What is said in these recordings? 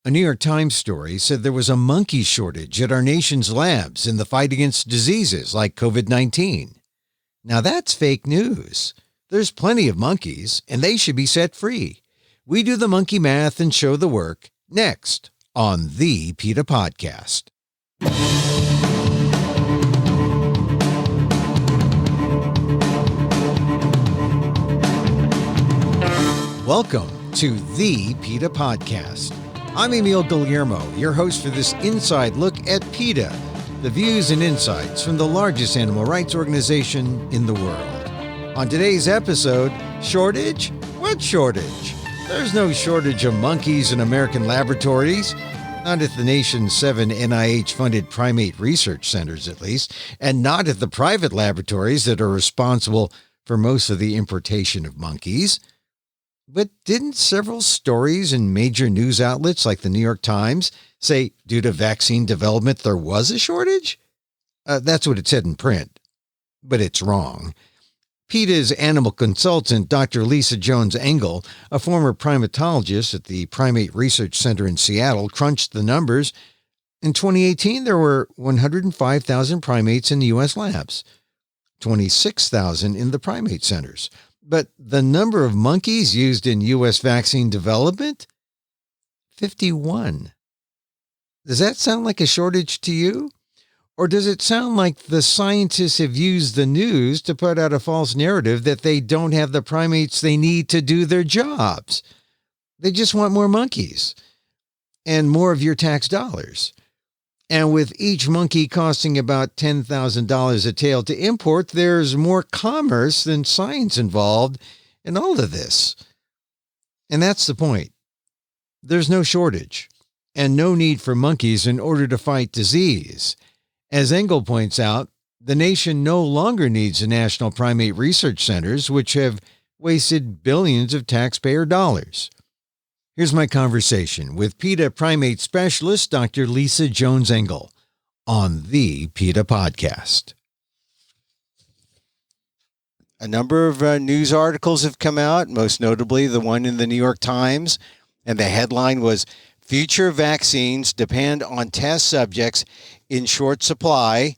A New York Times story said there was a monkey shortage at our nation's labs in the fight against diseases like COVID-19. Now that's fake news. There's plenty of monkeys, and they should be set free. We do the monkey math and show the work next on the PETA Podcast. Welcome to the PETA Podcast. I'm Emil Guillermo, your host for this inside look at PETA, the views and insights from the largest animal rights organization in the world. On today's episode, shortage? What shortage? There's no shortage of monkeys in American laboratories, not at the nation's 7 NIH-funded primate research centers at least, and not at the private laboratories that are responsible for most of the importation of monkeys. But didn't several stories in major news outlets like the New York Times say due to vaccine development there was a shortage? That's what it said in print, but it's wrong. PETA's animal consultant, Dr.Lisa Jones-Engel, a former primatologist at the Primate Research Center in Seattle, crunched the numbers. In 2018, there were 105,000 primates in the U.S. labs, 26,000 in the primate centers. But the number of monkeys used in U.S. vaccine development? 51. Does that sound like a shortage to you? Or does it sound like the scientists have used the news to put out a false narrative that they don't have the primates they need to do their jobs? They just want more monkeys and more of your tax dollars. And with each monkey costing about $10,000 a tail to import, there's more commerce than science involved in all of this. And that's the point. There's no shortage and no need for monkeys in order to fight disease. As Engel points out, the nation no longer needs the National Primate Research Centers, which have wasted billions of taxpayer dollars. Here's my conversation with PETA primate specialist Dr. Lisa Jones-Engel on the PETA Podcast. A number of news articles have come out, most notably the one in the New York Times, and the headline was, "Future Vaccines Depend on Test Subjects in Short Supply,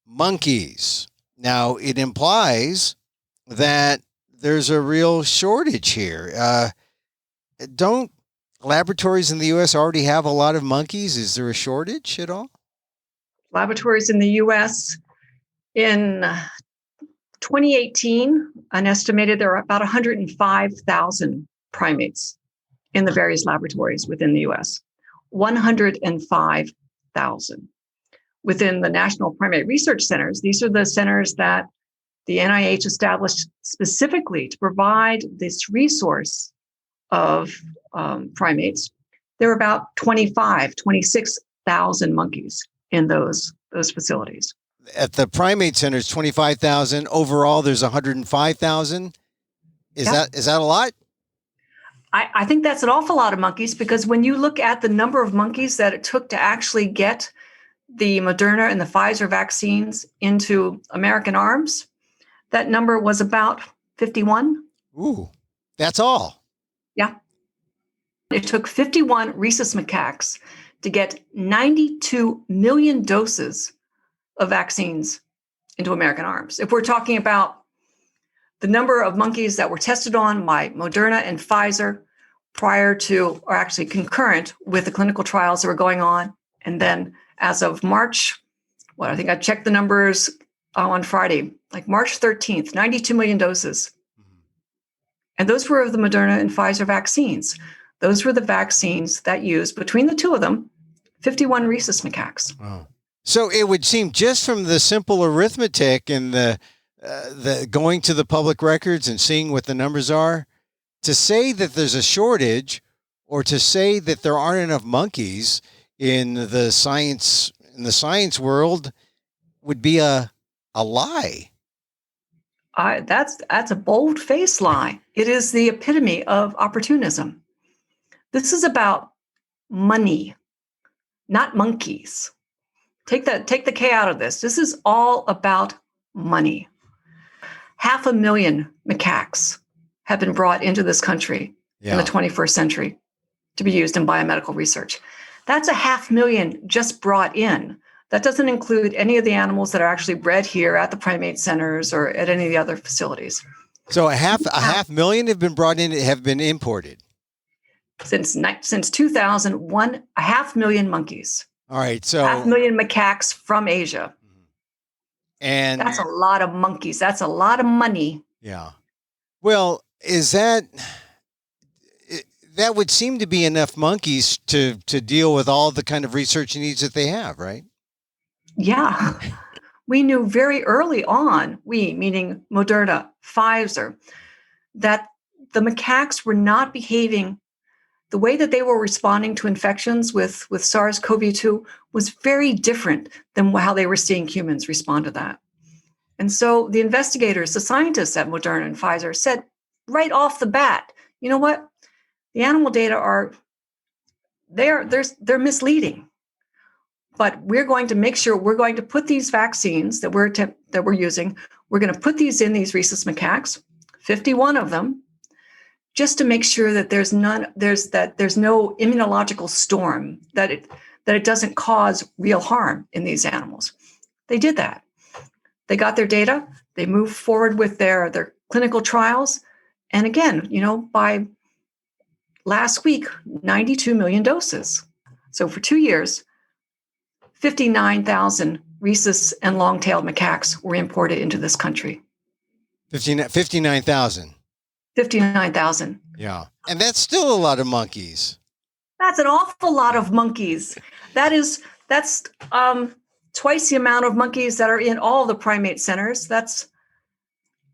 Monkeys." Now, it implies that there's a real shortage here. Don't laboratories in the U.S. already have a lot of monkeys? Is there a shortage at all? Laboratories in the U.S. in 2018, estimated there are about 105,000 primates in the various laboratories within the U.S. 105,000. Within the National Primate Research Centers, these are the centers that the NIH established specifically to provide this resource of primates. There are about 26,000 monkeys in those facilities. At the primate centers, 25,000. Overall, there's 105,000. Is that a lot? I think that's an awful lot of monkeys, because when you look at the number of monkeys that it took to actually get the Moderna and the Pfizer vaccines into American arms, that number was about 51. Ooh, that's all. Yeah. It took 51 rhesus macaques to get 92 million doses of vaccines into American arms. If we're talking about the number of monkeys that were tested on by Moderna and Pfizer prior to, or actually concurrent with the clinical trials that were going on, and then as of March, I think I checked the numbers on Friday, like March 13th, 92 million doses. And those were of the Moderna and Pfizer vaccines. Those were the vaccines that used, between the two of them, 51 rhesus macaques. Wow. So it would seem, just from the simple arithmetic and the going to the public records and seeing what the numbers are, to say that there's a shortage or to say that there aren't enough monkeys in the science world would be a lie. That's a bold-faced lie. It is the epitome of opportunism. This is about money, not monkeys. Take the K out of this. This is all about money. 500,000 macaques have been brought into this country in the 21st century. to be used in biomedical research. That's 500,000 just brought in. That doesn't include any of the animals that are actually bred here at the primate centers or at any of the other facilities. So a half million have been brought in, have been imported. Since 2000, 500,000 monkeys. All right, so 500,000 macaques from Asia. And that's a lot of monkeys. That's a lot of money. Yeah. Well, that would seem to be enough monkeys to deal with all the kind of research needs that they have, right? Yeah. We knew very early on, meaning Moderna, Pfizer, that the macaques were not behaving. The way that they were responding to infections with SARS-CoV-2 was very different than how they were seeing humans respond to that. And so the investigators, the scientists at Moderna and Pfizer said right off the bat, you know what? The animal data they're misleading. But we're going to make sure we're going to put these vaccines that we're using, we're going to put these in these rhesus macaques, 51 of them, just to make sure that there's no immunological storm, that it doesn't cause real harm in these animals. They did that. They got their data. They moved forward with their clinical trials. And again, by last week, 92 million doses. So for 2 years, 59,000 rhesus and long-tailed macaques were imported into this country. 59,000. 59,000. Yeah. And that's still a lot of monkeys. That's an awful lot of monkeys. That's twice the amount of monkeys that are in all the primate centers.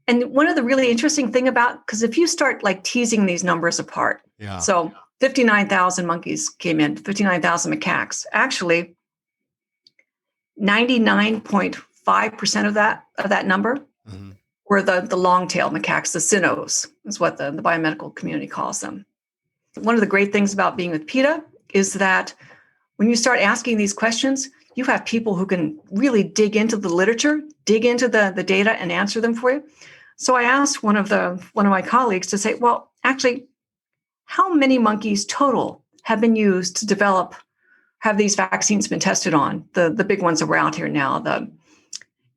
And one of the really interesting thing because if you start like teasing these numbers apart, so 59,000 monkeys came in, 59,000 macaques. Actually, 99.5% of that number were the long-tailed macaques, the cynos, is what the biomedical community calls them. One of the great things about being with PETA is that when you start asking these questions, you have people who can really dig into the literature, dig into the data and answer them for you. So I asked one of my colleagues to say, well, actually, how many monkeys total have been used to have these vaccines been tested on, the big ones that were out here now? And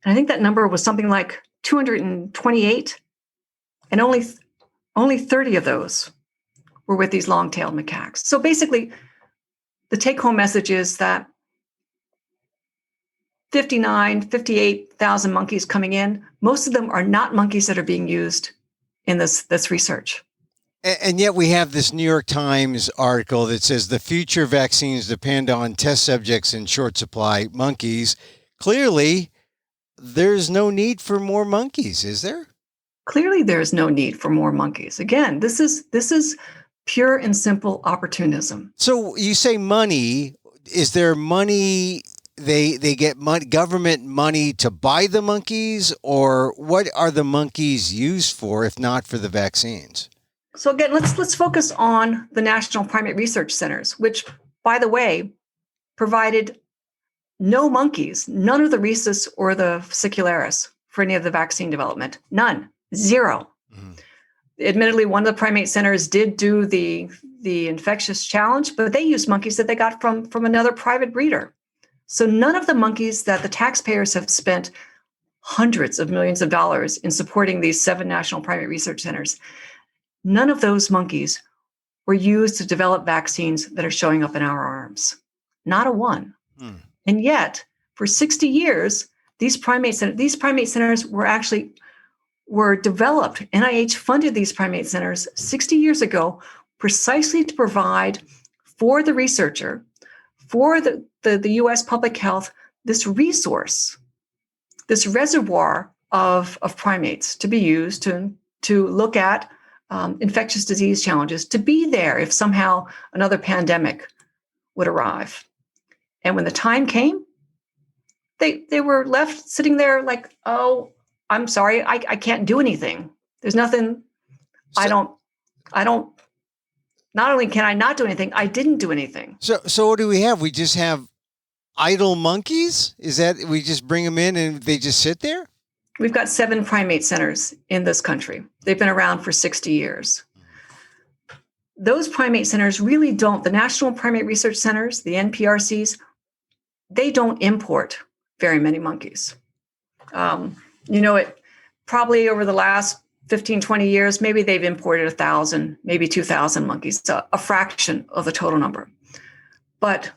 I think that number was something like 228, and only 30 of those were with these long-tailed macaques. So basically, the take-home message is that 58,000 monkeys coming in, most of them are not monkeys that are being used in this research. And yet we have this New York Times article that says the future vaccines depend on test subjects in short supply monkeys. Clearly, there's no need for more monkeys, is there? Clearly, there's no need for more monkeys. Again, this is pure and simple opportunism. So you say money. Is there money? They get government money to buy the monkeys, or what are the monkeys used for if not for the vaccines? So again, let's focus on the National Primate Research Centers, which, by the way, provided no monkeys, none of the rhesus or the speculates for any of the vaccine development. None. Zero. Mm-hmm. Admittedly, one of the primate centers did do the infectious challenge, but they used monkeys that they got from another private breeder. So none of the monkeys that the taxpayers have spent hundreds of millions of dollars in supporting these 7 national primate research centers, none of those monkeys were used to develop vaccines that are showing up in our arms. Not a one. Hmm. And yet, for 60 years, these primate centers were developed. NIH funded these primate centers 60 years ago precisely to provide for the researcher, for the U.S. public health, this resource, this reservoir of primates to be used to look at infectious disease challenges, to be there if somehow another pandemic would arrive. And when the time came, they were left sitting there like, oh, I'm sorry, I can't do anything. There's nothing. I don't. Not only can I not do anything, I didn't do anything. So what do we have? We just have idle monkeys? Is that we just bring them in and they just sit there? We've got 7 primate centers in this country. They've been around for 60 years. those primate centers really don't, the National Primate Research Centers, the NPRCs, they don't import very many monkeys. It probably over the last 15, 20 years, maybe they've imported 1,000, maybe 2,000 monkeys, so a fraction of the total number. But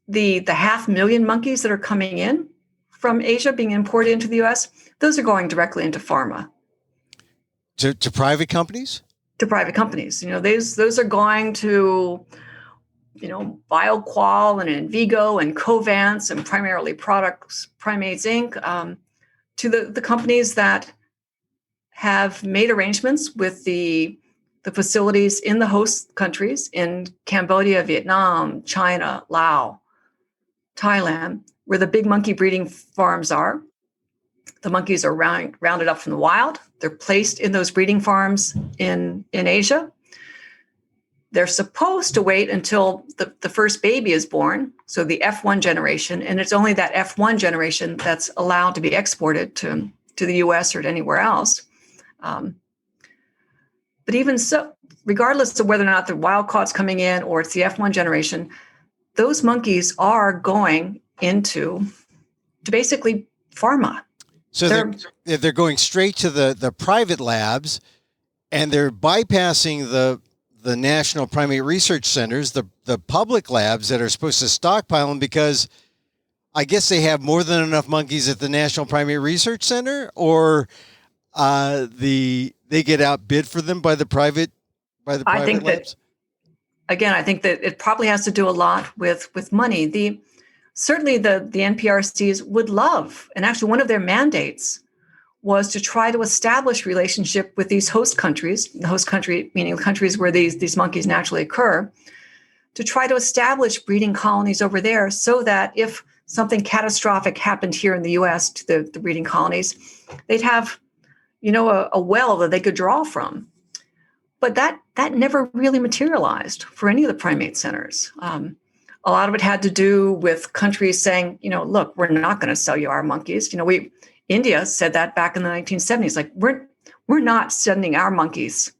the 500,000 monkeys that are coming in from Asia being imported into the US, those are going directly into pharma. To private companies? To private companies. Those are going to, BioQual and Envigo and Covance and primarily Products Primates Inc. To the companies that have made arrangements with the facilities in the host countries in Cambodia, Vietnam, China, Laos, Thailand, where the big monkey breeding farms are. The monkeys are rounded up from the wild. They're placed in those breeding farms in Asia. They're supposed to wait until the first baby is born, so the F1 generation, and it's only that F1 generation that's allowed to be exported to the US or to anywhere else. But even so, regardless of whether or not the wild caught's coming in or it's the F1 generation, those monkeys are going into basically pharma. So they're going straight to the private labs, and they're bypassing the National Primate Research Centers, the public labs that are supposed to stockpile them, because I guess they have more than enough monkeys at the National Primate Research Center, or they get outbid for them by the private labs. I think that it probably has to do a lot with money. Certainly the NPRCs would love, and actually one of their mandates was to try to establish relationship with these host countries, the host country meaning countries where these monkeys naturally occur, to try to establish breeding colonies over there so that if something catastrophic happened here in the US to the breeding colonies, they'd have, a well that they could draw from. But that never really materialized for any of the primate centers. A lot of it had to do with countries saying, look, we're not going to sell you our monkeys. India said that back in the 1970s, like we're not sending our monkeys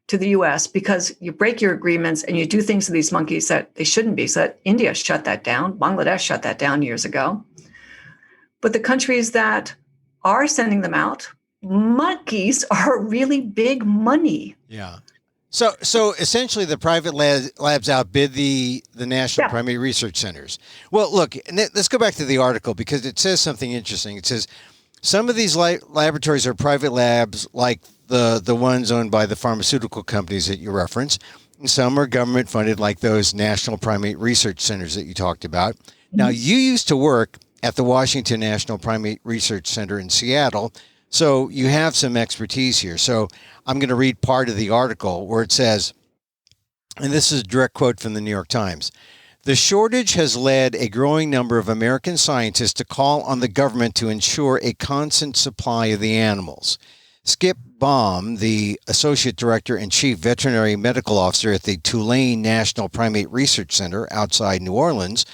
to the US because you break your agreements and you do things to these monkeys that they shouldn't be. So that India shut that down. Bangladesh shut that down years ago. But the countries that are sending them out, monkeys are really big money. Yeah. So essentially the private labs outbid the National Primate Research Centers. Well, look, let's go back to the article because it says something interesting. It says some of these laboratories are private labs like the ones owned by the pharmaceutical companies that you reference. And some are government funded like those National Primate Research Centers that you talked about. Mm-hmm. Now, you used to work at the Washington National Primate Research Center in Seattle, so you have some expertise here. So I'm going to read part of the article where it says, and this is a direct quote from the New York Times, "The shortage has led a growing number of American scientists to call on the government to ensure a constant supply of the animals." Skip Baum, the Associate Director and Chief Veterinary Medical Officer at the Tulane National Primate Research Center outside New Orleans,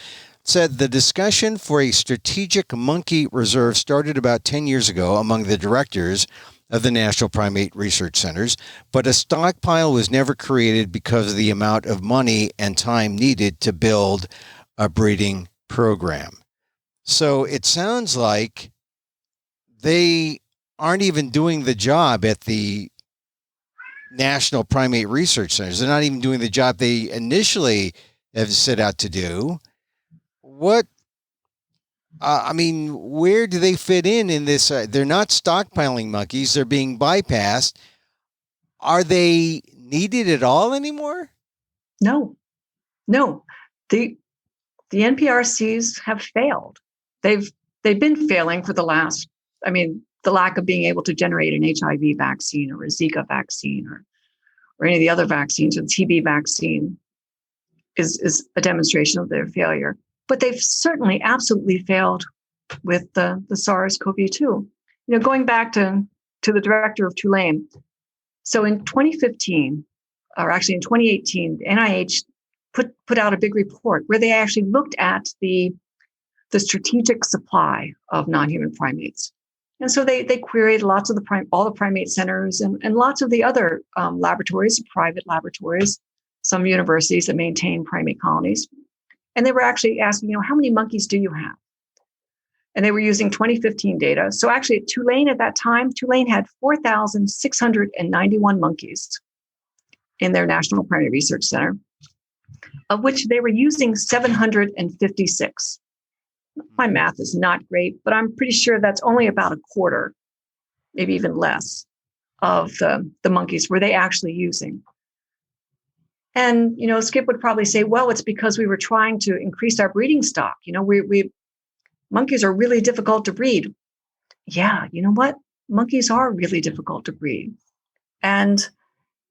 said the discussion for a strategic monkey reserve started about 10 years ago among the directors of the National Primate Research Centers, but a stockpile was never created because of the amount of money and time needed to build a breeding program. So it sounds like they aren't even doing the job at the National Primate Research Centers. They're not even doing the job they initially have set out to do. Where do they fit in this? They're not stockpiling monkeys. They're being bypassed. Are they needed at all anymore? No. The NPRCs have failed. They've been failing for the lack of being able to generate an HIV vaccine or a Zika vaccine or any of the other vaccines, or the TB vaccine is a demonstration of their failure. But they've certainly absolutely failed with the SARS-CoV-2. Going back to the director of Tulane. So in 2015, or actually in 2018, the NIH put out a big report where they actually looked at the strategic supply of non-human primates. And so they queried lots of all the primate centers and lots of the other laboratories, private laboratories, some universities that maintain primate colonies. And they were actually asking, how many monkeys do you have? And they were using 2015 data. So actually at Tulane at that time, Tulane had 4,691 monkeys in their National Primate Research Center, of which they were using 756. My math is not great, but I'm pretty sure that's only about a quarter, maybe even less, of the monkeys were they actually using. And, Skip would probably say, well, it's because we were trying to increase our breeding stock. Monkeys are really difficult to breed. Yeah, you know what? Monkeys are really difficult to breed. And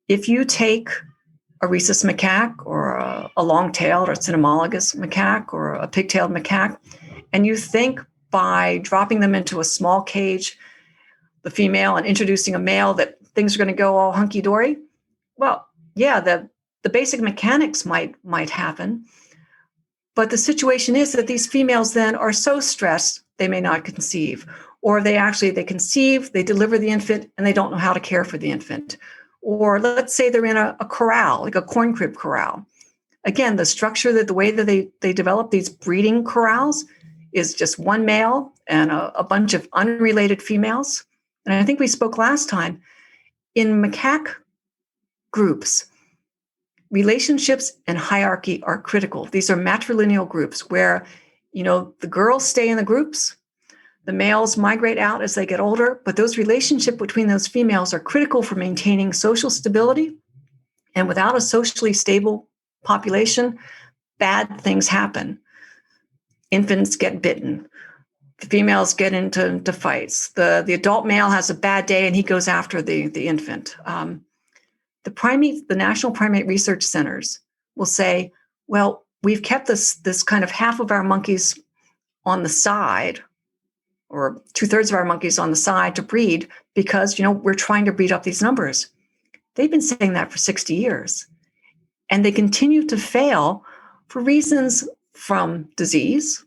if you take a rhesus macaque or a long-tailed or cynomolgus macaque or a pig-tailed macaque, and you think by dropping them into a small cage, the female, and introducing a male, that things are going to go all hunky-dory, well, yeah, the basic mechanics might happen. But the situation is that these females then are so stressed, they may not conceive. Or they conceive, they deliver the infant, and they don't know how to care for the infant. Or let's say they're in a corral, like a corn crib corral. Again, the structure, the way that they develop these breeding corrals is just one male and a bunch of unrelated females. And I think we spoke last time, in macaque groups, relationships and hierarchy are critical. These are matrilineal groups where, the girls stay in the groups, the males migrate out as they get older, but those relationships between those females are critical for maintaining social stability. And without a socially stable population, bad things happen. Infants get bitten. The females get into fights. The adult male has a bad day and he goes after the infant. The National Primate Research Centers will say, well, we've kept this kind of half of our monkeys on the side, or 2/3 of our monkeys on the side to breed because, we're trying to breed up these numbers. They've been saying that for 60 years. And they continue to fail for reasons from disease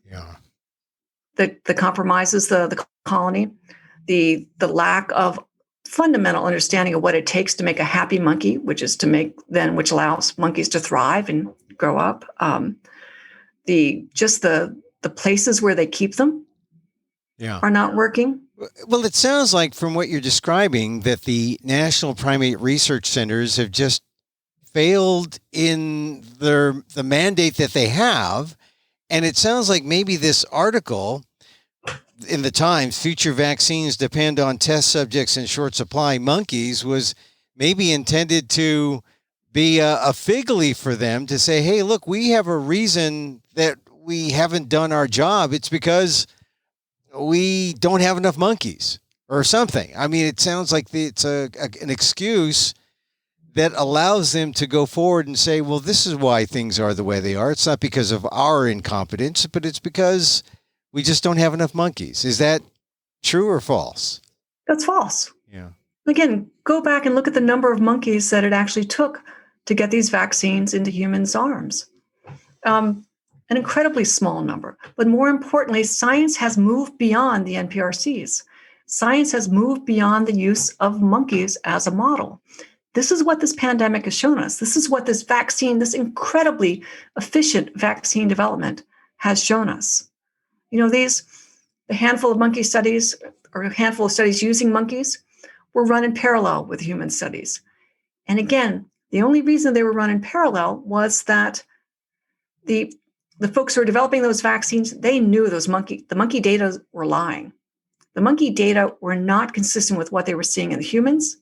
that compromises the colony, the lack of fundamental understanding of what it takes to make a happy monkey, which allows monkeys to thrive and grow up. The places where they keep them are not working. Well, it sounds like from what you're describing that the National Primate Research Centers have just failed in the mandate that they have. And it sounds like maybe this article in the Times, future vaccines depend on test subjects in short supply monkeys, was maybe intended to be a fig leaf for them to say, hey, look, we have a reason that we haven't done our job. It's because we don't have enough monkeys or something. I mean, it sounds like it's an excuse that allows them to go forward and say, well, this is why things are the way they are. It's not because of our incompetence, but it's because we just don't have enough monkeys. Is that true or false? That's false. Yeah. Again, go back and look at the number of monkeys that it actually took to get these vaccines into humans' arms. An incredibly small number. But more importantly, science has moved beyond the NPRCs. Science has moved beyond the use of monkeys as a model. This is what this pandemic has shown us. This is what this incredibly efficient vaccine development has shown us. The handful of monkey studies or a handful of studies using monkeys were run in parallel with human studies. And again, the only reason they were run in parallel was that the folks who were developing those vaccines, they knew the monkey data were lying. The monkey data were not consistent with what they were seeing in the humans,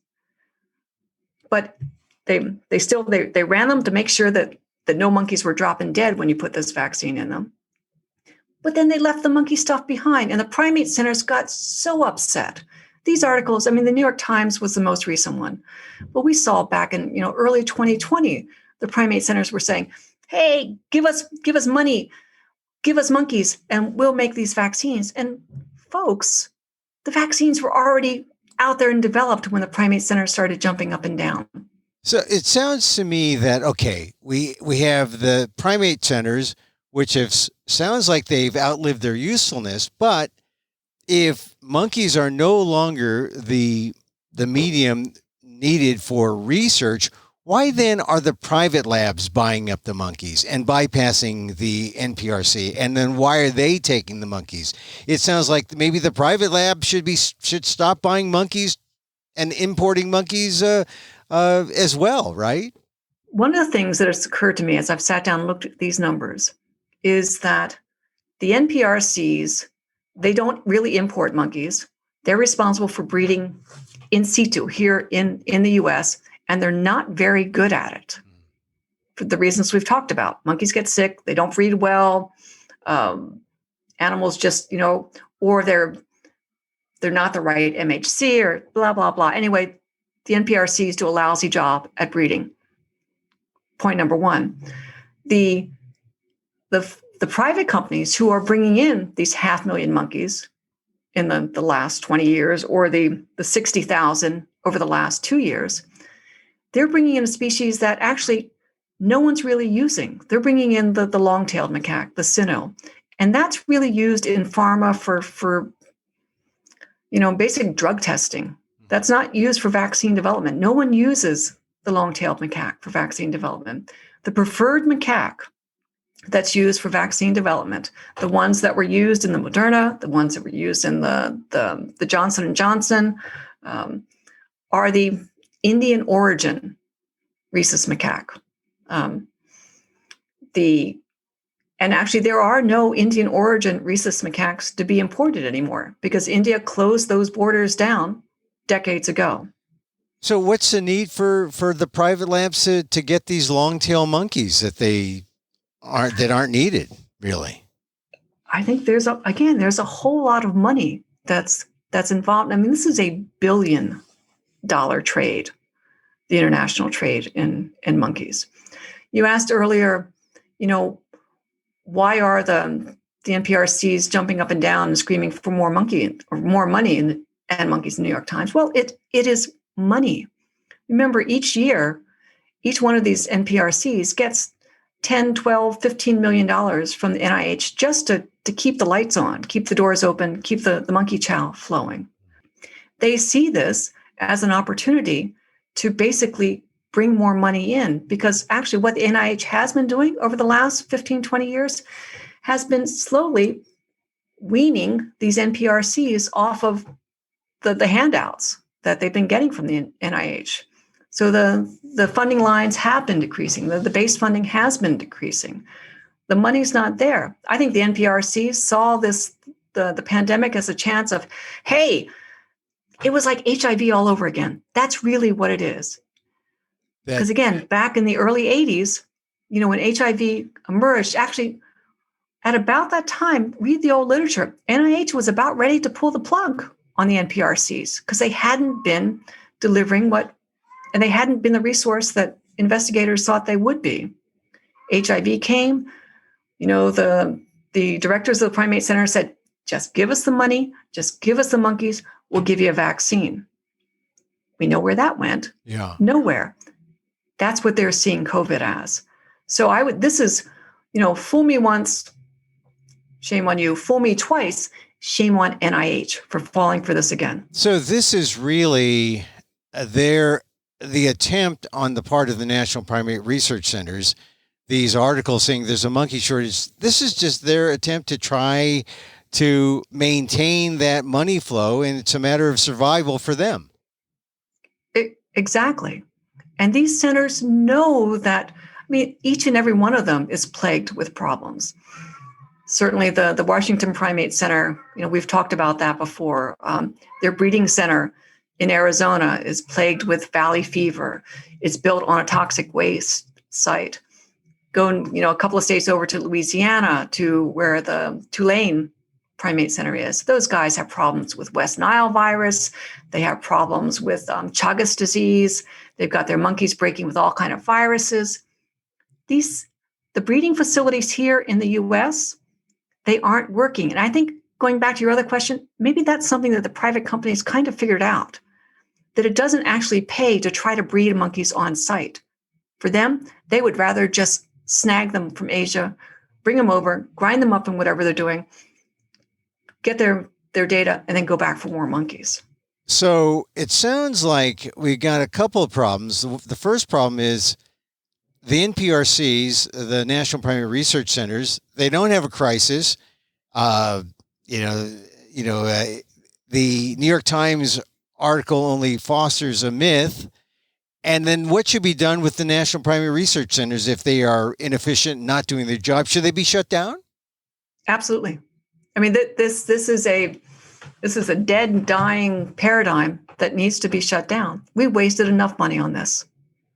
but they ran them to make sure that no monkeys were dropping dead when you put this vaccine in them. But then they left the monkey stuff behind, and the primate centers got so upset. These articles, the New York Times was the most recent one, but we saw back in early 2020, the primate centers were saying, "Hey, give us money, give us monkeys, and we'll make these vaccines." And folks, the vaccines were already out there and developed when the primate centers started jumping up and down. So it sounds to me that, okay, we have the primate centers, which sounds like they've outlived their usefulness, but if monkeys are no longer the medium needed for research, why then are the private labs buying up the monkeys and bypassing the NPRC? And then why are they taking the monkeys? It sounds like maybe the private lab should stop buying monkeys and importing monkeys as well, right? One of the things that has occurred to me as I've sat down and looked at these numbers is that the NPRCs, they don't really import monkeys. They're responsible for breeding in situ here in the US, and they're not very good at it for the reasons we've talked about. Monkeys get sick, they don't breed well, animals just, or they're not the right MHC or blah, blah, blah. Anyway, the NPRCs do a lousy job at breeding. Point number one. The private companies who are bringing in these 500,000 monkeys in the last 20 years, or the 60,000 over the last 2 years, they're bringing in a species that actually no one's really using. They're bringing in the long-tailed macaque, the cyno, and that's really used in pharma for basic drug testing. That's not used for vaccine development. No one uses the long-tailed macaque for vaccine development. The preferred macaque that's used for vaccine development, the ones that were used in the Moderna, the ones that were used in the Johnson and Johnson, are the Indian origin rhesus macaque. And actually, there are no Indian origin rhesus macaques to be imported anymore because India closed those borders down decades ago. So what's the need for the private labs to get these long-tail monkeys that aren't needed, really? I think there's a whole lot of money that's involved. I mean, this is $1 billion trade, the international trade in monkeys. You asked earlier, why are the NPRCs jumping up and down and screaming for more money and monkeys in the New York Times? Well, it is money. Remember, each year, each one of these NPRCs gets $10, $12, $15 million from the NIH just to keep the lights on, keep the doors open, keep the monkey chow flowing. They see this as an opportunity to basically bring more money in, because actually what the NIH has been doing over the last 15, 20 years has been slowly weaning these NPRCs off of the handouts that they've been getting from the NIH. So the funding lines have been decreasing. The base funding has been decreasing. The money's not there. I think the NPRC saw the pandemic as a chance of, hey, it was like HIV all over again. That's really what it is. Because again, back in the early 80s, when HIV emerged, actually at about that time, read the old literature, NIH was about ready to pull the plug on the NPRCs because they hadn't been delivering and they hadn't been the resource that investigators thought they would be. HIV came, the directors of the Primate Center said, just give us the money, just give us the monkeys, we'll give you a vaccine. We know where that went. Yeah. Nowhere. That's what they're seeing COVID as. So this is, fool me once, shame on you. Fool me twice, shame on NIH for falling for this again. So this is really the attempt on the part of the National Primate Research Centers, these articles saying there's a monkey shortage. This is just their attempt to try to maintain that money flow, and it's a matter of survival for them. Exactly. And these centers know that, each and every one of them is plagued with problems. Certainly the Washington Primate Center, we've talked about that before. Their breeding center in Arizona is plagued with valley fever. It's built on a toxic waste site. Go, a couple of states over to Louisiana, to where the Tulane Primate Center is. Those guys have problems with West Nile virus. They have problems with Chagas disease. They've got their monkeys breaking with all kinds of viruses. The breeding facilities here in the U.S., they aren't working. And I think, going back to your other question, maybe that's something that the private companies kind of figured out, that it doesn't actually pay to try to breed monkeys on site. For them, they would rather just snag them from Asia, bring them over, grind them up in whatever they're doing, get their their data and then go back for more monkeys. So it sounds like we got a couple of problems. The first problem is the NPRCs, the National Primate Research Centers, they don't have a crisis. Uh, you know, the New York Times article only fosters a myth. And then what should be done with the National Primate Research Centers if they are inefficient, not doing their job? Should they be shut down? Absolutely. I mean, this is a dead and dying paradigm that needs to be shut down. We wasted enough money on this.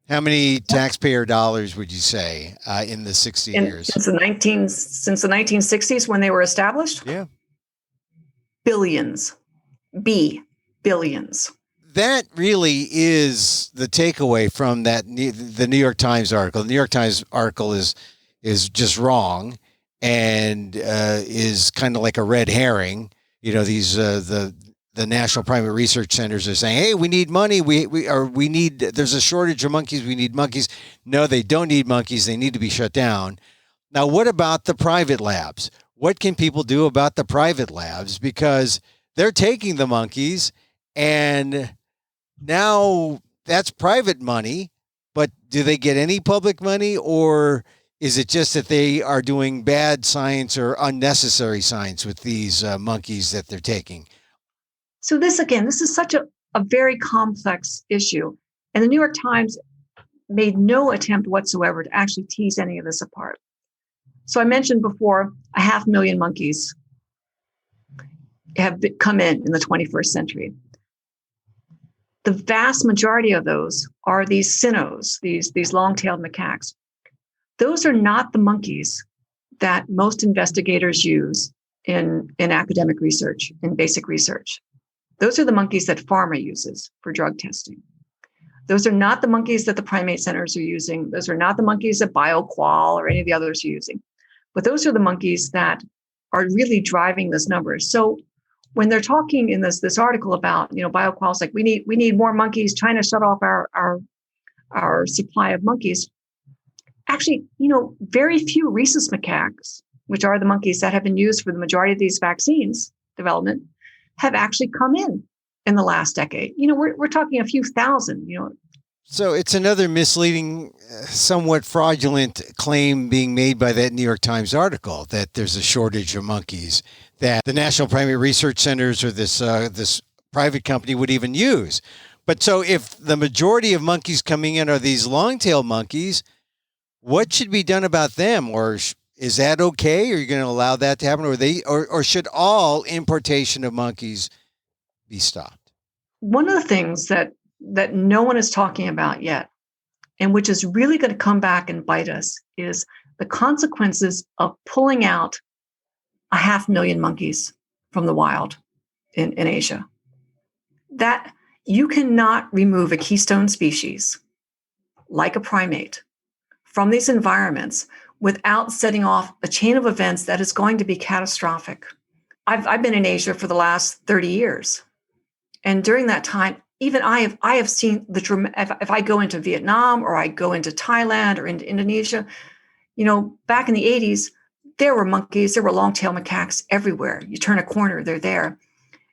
How many taxpayer dollars would you say in the 60 years? Since the 1960s when they were established? Yeah. Billions. Billions. That really is the takeaway from the New York Times article. The New York Times article is just wrong and is kind of like a red herring. These the National Primate Research Centers are saying, "Hey, we need money. We need. There's a shortage of monkeys. We need monkeys." No, they don't need monkeys. They need to be shut down. Now, what about the private labs? What can people do about the private labs? Because they're taking the monkeys, and now that's private money. But do they get any public money, or is it just that they are doing bad science or unnecessary science with these monkeys that they're taking? So this is such a very complex issue. And the New York Times made no attempt whatsoever to actually tease any of this apart. So I mentioned before, 500,000 monkeys have come in the 21st century. The vast majority of those are these cynos, these long-tailed macaques. Those are not the monkeys that most investigators use in academic research, in basic research. Those are the monkeys that pharma uses for drug testing. Those are not the monkeys that the primate centers are using. Those are not the monkeys that BioQual or any of the others are using. But those are the monkeys that are really driving this number. So when they're talking in this article about, BioQual's like, we need more monkeys, China shut off our supply of monkeys. Actually, very few rhesus macaques, which are the monkeys that have been used for the majority of these vaccines development, have actually come in the last decade. We're talking a few thousand, So it's another misleading, somewhat fraudulent claim being made by that New York Times article that there's a shortage of monkeys that the National Primate Research Centers or this private company would even use. But so if the majority of monkeys coming in are these long-tailed monkeys, what should be done about them? Or is that okay? Are you going to allow that to happen? Or should all importation of monkeys be stopped? One of the things that no one is talking about yet, and which is really going to come back and bite us, is the consequences of pulling out 500,000 monkeys from the wild in Asia. That you cannot remove a keystone species like a primate from these environments without setting off a chain of events that is going to be catastrophic. I've been in Asia for the last 30 years. And during that time, even I have seen if I go into Vietnam or I go into Thailand or into Indonesia, back in the 80s, there were monkeys, there were long-tailed macaques everywhere. You turn a corner, they're there.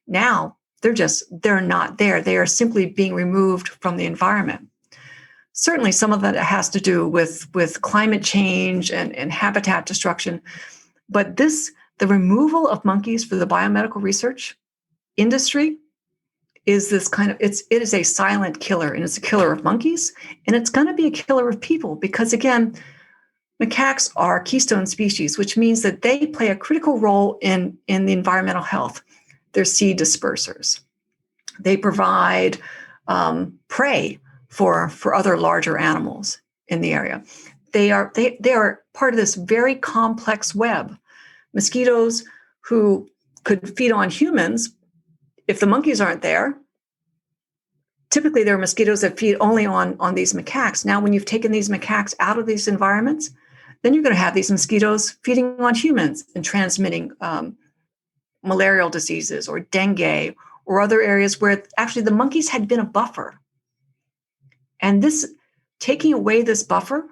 Now, they're not there. They are simply being removed from the environment. Certainly, some of that has to do with climate change and habitat destruction. But the removal of monkeys for the biomedical research industry is this it is a silent killer, and it's a killer of monkeys, and it's going to be a killer of people because, again, macaques are keystone species, which means that they play a critical role in the environmental health. They're seed dispersers. They provide prey for other larger animals in the area. They are part of this very complex web. Mosquitoes who could feed on humans, if the monkeys aren't there, typically there are mosquitoes that feed only on these macaques. Now, when you've taken these macaques out of these environments, then you're going to have these mosquitoes feeding on humans and transmitting malarial diseases or dengue or other areas where actually the monkeys had been a buffer. And taking away this buffer,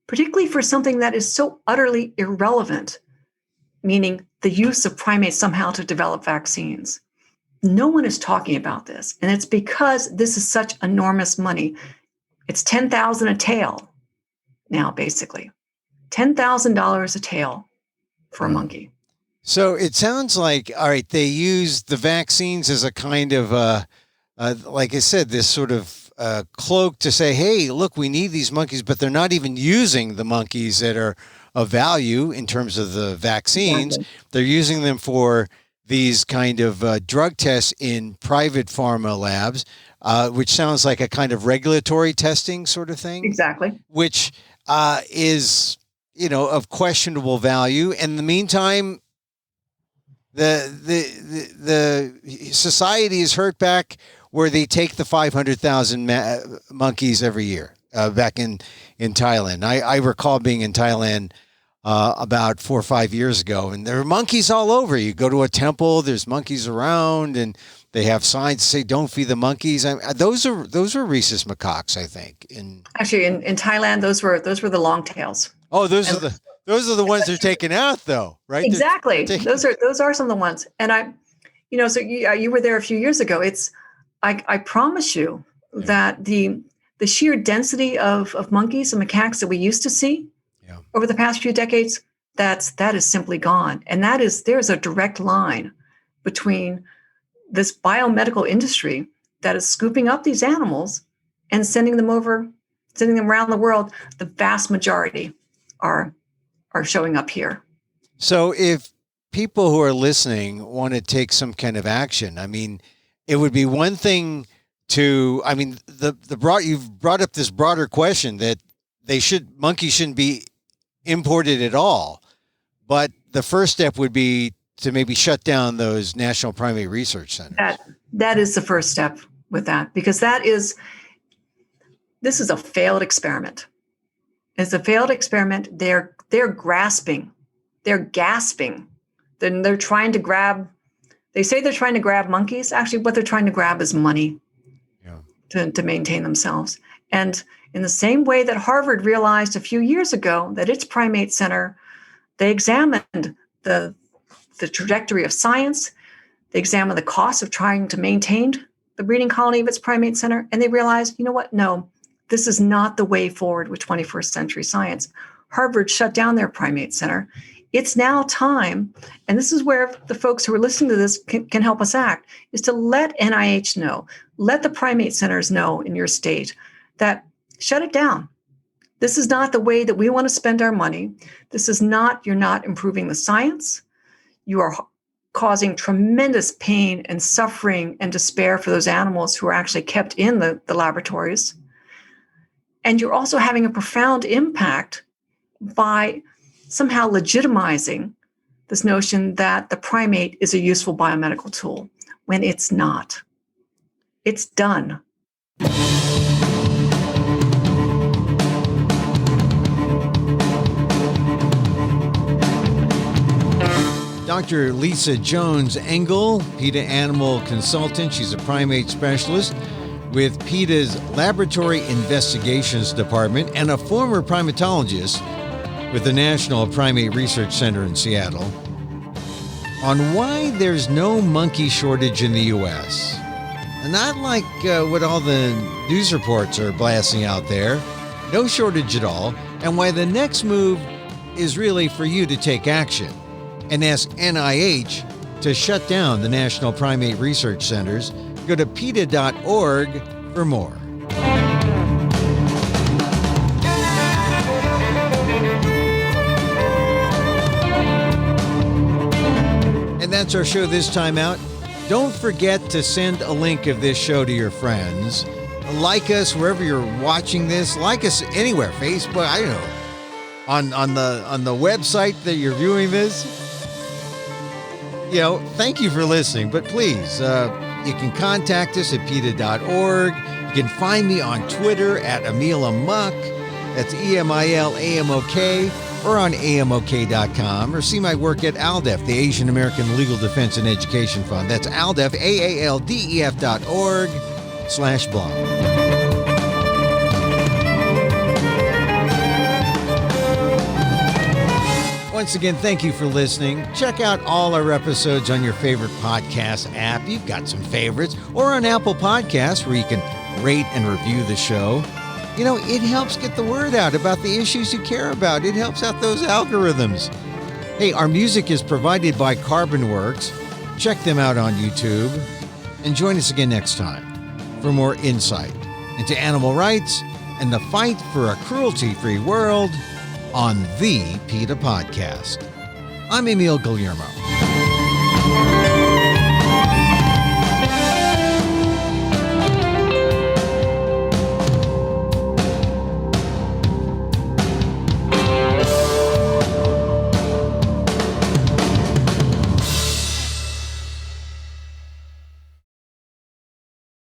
particularly for something that is so utterly irrelevant meaning the use of primates somehow to develop vaccines. No one is talking about this, and it's because this is such enormous money. It's $10,000 a tail now, basically. $10,000 a tail for a monkey. So it sounds like, all right, they use the vaccines as a kind of, like I said, this sort of cloak to say, hey, look, we need these monkeys, but they're not even using the monkeys that are of value in terms of the vaccines. Exactly. They're using them for these kind of drug tests in private pharma labs, which sounds like a kind of regulatory testing sort of thing. Exactly. Which is, of questionable value. In the meantime, the society is hurt back where they take the 500,000 monkeys every year back in Thailand. I recall being in Thailand about 4 or 5 years ago, and there are monkeys all over. You go to a temple, there's monkeys around, and they have signs that say "Don't feed the monkeys." Those are rhesus macaques, I think. Actually, in Thailand, those were the longtails. Oh, those are the ones they're taking out, though, right? Exactly. Those are some of the ones. And so you were there a few years ago. I promise you that the sheer density of monkeys and macaques that we used to see over the past few decades, that is simply gone. And there's a direct line between this biomedical industry that is scooping up these animals and sending them around the world. The vast majority are showing up here. So if people who are listening want to take some kind of action, I mean, it would be one thing to, I mean, you've brought up this broader question that monkeys shouldn't be imported at all. But the first step would be to maybe shut down those National Primate Research Centers. That is the first step with that, because this is a failed experiment. It's a failed experiment. They're grasping, they're gasping. Then they're trying to grab. They say they're trying to grab monkeys. Actually, what they're trying to grab is money to maintain themselves. And in the same way that Harvard realized a few years ago that its primate center, they examined the trajectory of science. They examined the cost of trying to maintain the breeding colony of its primate center. And they realized, you know what? No, this is not the way forward with 21st century science. Harvard shut down their primate center. It's now time, and this is where the folks who are listening to this can help us act, is to let NIH know, let the primate centers know in your state that shut it down. This is not the way that we want to spend our money. You're not improving the science. You are causing tremendous pain and suffering and despair for those animals who are actually kept in the laboratories. And you're also having a profound impact by somehow legitimizing this notion that the primate is a useful biomedical tool when it's not. It's done. Dr. Lisa Jones-Engel, PETA Animal Consultant. She's a primate specialist with PETA's Laboratory Investigations Department and a former primatologist with the National Primate Research Center in Seattle, on why there's no monkey shortage in the U.S. Not like what all the news reports are blasting out there. No shortage at all. And why the next move is really for you to take action and ask NIH to shut down the National Primate Research Centers. Go to PETA.org for more. And that's our show this time out. Don't forget to send a link of this show to your friends. Like us wherever you're watching this. Like us anywhere, Facebook, I don't know, on the website that you're viewing this. Thank you for listening, but please, you can contact us at PETA.org. You can find me on Twitter at Emil Amok. That's EMILAMOK, or on AMOK.com, or see my work at ALDEF, the Asian American Legal Defense and Education Fund. That's ALDEF, AALDEF.org/blog. Once again, thank you for listening. Check out all our episodes on your favorite podcast app. You've got some favorites. Or on Apple Podcasts, where you can rate and review the show. You know, it helps get the word out about the issues you care about. It helps out those algorithms. Hey, our music is provided by Carbonworks. Check them out on YouTube. And join us again next time for more insight into animal rights and the fight for a cruelty-free world on the PETA Podcast. I'm Emil Guillermo.